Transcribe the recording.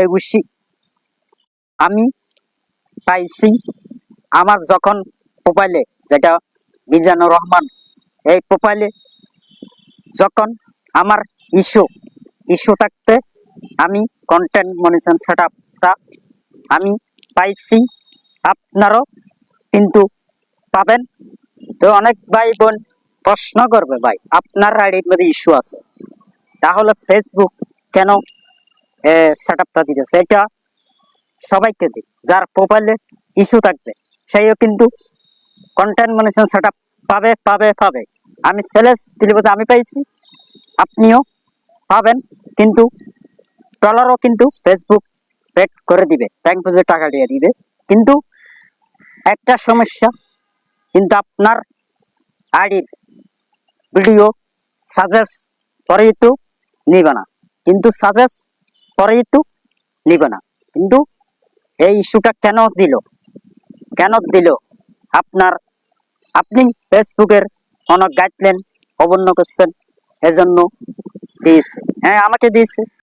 এগুছি আমি পাইছি আমার যখন প্রোফাইলে, যেটা মিজানুর রহমান, এই প্রোফাইলে যখন আমার ইস্যু থাকতে আমি কন্টেন্ট মনিটরিং সেটআপটা আমি পাইছি, আপনারও কিন্তু পাবেন। তো অনেক ভাই বোন প্রশ্ন করবে, ভাই আপনার আইডির মধ্যে ইস্যু আছে, তাহলে ফেসবুক কেন সেটআপটা দিতেছে? এটা সবাইকে দিবে, যার প্রোফাইলে ইস্যু থাকবে সেইও কিন্তু কন্টেন্ট মনিটরিং সেটআপ পাবে পাবে পাবে। আমি সেলেস দিলে আমি পাইছি, আপনিও পাবেন, কিন্তু ট্রলারও কিন্তু ফেসবুক পেড করে দিবে, ব্যাংক পুজোর টাকা দিয়ে দিবে। কিন্তু একটা সমস্যা, কিন্তু আপনার আইডির ভিডিও সাজেস্ট করে তো নিবে না, কিন্তু সাজেস্ট করে তো নিবে না। কিন্তু এই ইস্যুটা কেন দিল? আপনি ফেসবুকের কোনো গাইডলাইন অবন্য করছেন, এজন্য দিয়েছে। হ্যাঁ, আমাকে দিয়েছে।